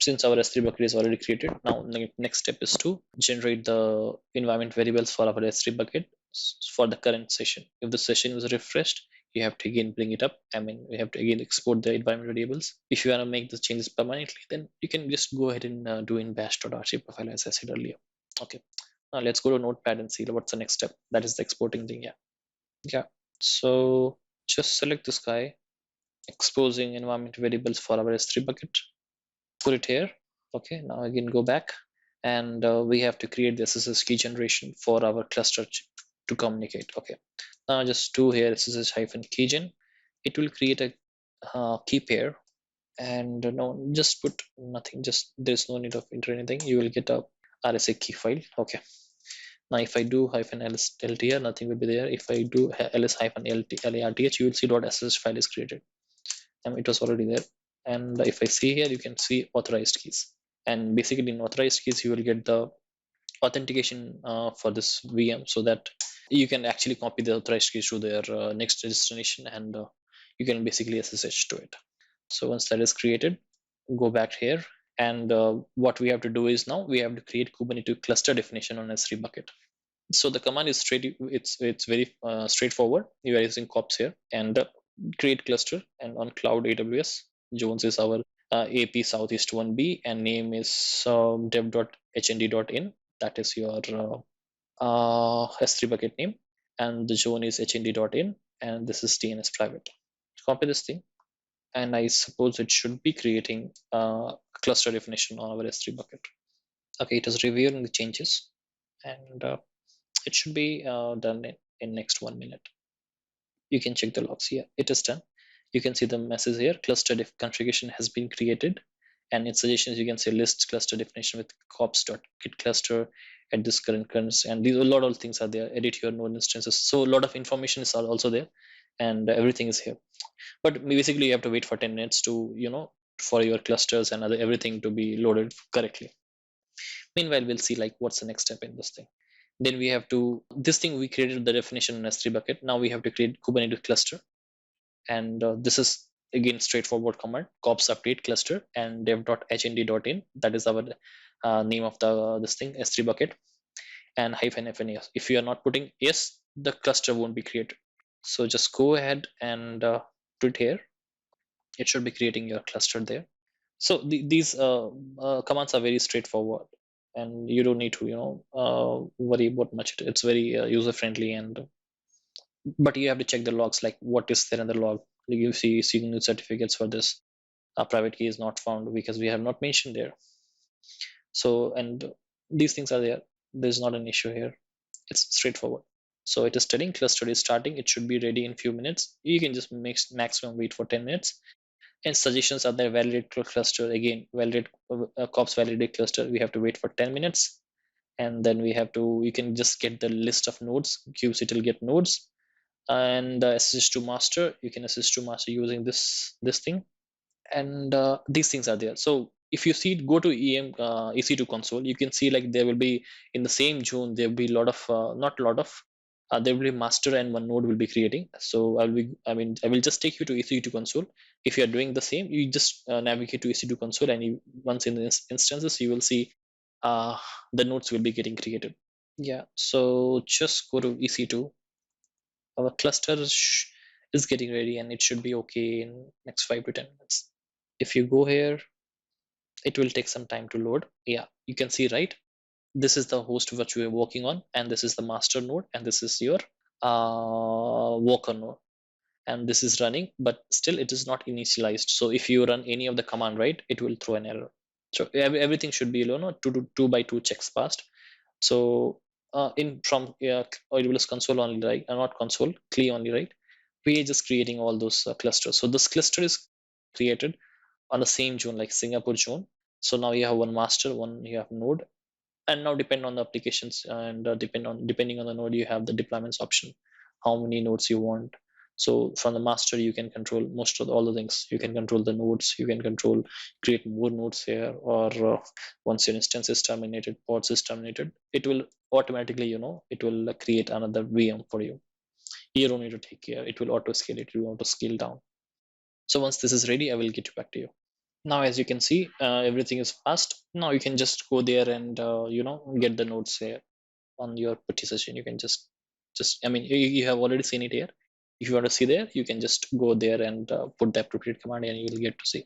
since our S3 bucket is already created, now next step is to generate the environment variables for our S3 bucket for the current session. If the session is refreshed, you have to again bring it up. I mean, we have to again export the environment variables. If you want to make the changes permanently, then you can just go ahead and do in bash.rc profile, as I said earlier. Okay, now let's go to Notepad and see what's the next step. That is the exporting thing. Yeah. So just select this guy, exposing environment variables for our S3 bucket. Put it here. Okay, now again go back, and we have to create the SSH key generation for our cluster to communicate. Okay, now just do here SSH hyphen keygen. It will create a key pair, and no, just put nothing. Just there's no need of enter anything. You will get a RSA key file. Okay. Now if I do hyphen ls ltr, nothing will be there. If I do ls hyphen larth, you will see .ssh file is created. It was already there. And if I see here, you can see authorized keys. And basically in authorized keys, you will get the authentication for this VM, so that you can actually copy the authorized keys to their next destination, and you can basically SSH to it. So once that is created, go back here. And what we have to do is now we have to create Kubernetes cluster definition on S3 bucket. So the command is it's very straightforward. You are using kops here, and create cluster, and on cloud AWS. Jones is our AP Southeast 1B, and name is dev.hnd.in. That is your S3 bucket name, and the zone is hnd.in, and this is DNS private. Copy this thing, and I suppose it should be creating cluster definition on our S3 bucket. Okay, it is reviewing the changes, and it should be done in next 1 minute. You can check the logs here. It is done. You can see the message here. Cluster configuration has been created, and in suggestions you can say list cluster definition with kops.git cluster at this current, and these a lot of things are there. Edit your node instances. So a lot of information is also there, and everything is here. But basically you have to wait for 10 minutes to for your clusters and everything to be loaded correctly. Meanwhile, we'll see like what's the next step in this thing. Then we have to, this thing we created the definition in S3 bucket. Now we have to create Kubernetes cluster, and this is again straightforward command: kops update cluster and dev.hnd.in. That is our name of the this thing S3 bucket, and hyphen fn. If you are not putting yes, the cluster won't be created. So just go ahead and put it here. It should be creating your cluster there. So these commands are very straightforward, and you don't need to worry about much. It's very user friendly, and but you have to check the logs, like what is there in the log. Like you see seeking certificates for this private key is not found because we have not mentioned there. So, and these things are there. There's not an issue here. It's straightforward. So it is telling cluster is starting. It should be ready in few minutes. You can just make maximum wait for 10 minutes. And suggestions are there. Validate cluster, again validate kops validate cluster. We have to wait for 10 minutes, and then we have to, you can just get the list of nodes. kubectl will get nodes, and assist to master, you can assist to master using this thing. And these things are there. So if you see, go to EC2 console, you can see like there will be in the same zone, there will be a lot of not a lot of there will be master and one node will be creating. So I will just take you to EC2 console. If you are doing the same, you just navigate to EC2 console, and once in the instances, you will see the nodes will be getting created. Yeah, so just go to EC2. Our cluster is getting ready, and it should be okay in next 5 to 10 minutes. If you go here, it will take some time to load. Yeah, you can see, right? This is the host which we are working on, and this is the master node, and this is your worker node, and this is running, but still it is not initialized. So if you run any of the command, right, it will throw an error. So everything should be two by two checks passed. So in from AWS console only, right, not console, CLI only, right, we are just creating all those clusters. So this cluster is created on the same zone, like Singapore zone. So now you have one master, one you have node, and now depend on the applications, and depending on the node, you have the deployments option, how many nodes you want. So from the master, you can control most of all the things. You can control the nodes, you can control create more nodes here, or once your instance is terminated, pods is terminated, it will automatically it will create another VM for you. You don't need to take care. It will auto scale, it will auto scale down. So once this is ready, I will get you back to you. Now as you can see, everything is passed. Now you can just go there and get the notes here on your putty session. You can just I mean, you have already seen it here. If you want to see there, you can just go there and put the appropriate command and you will get to see.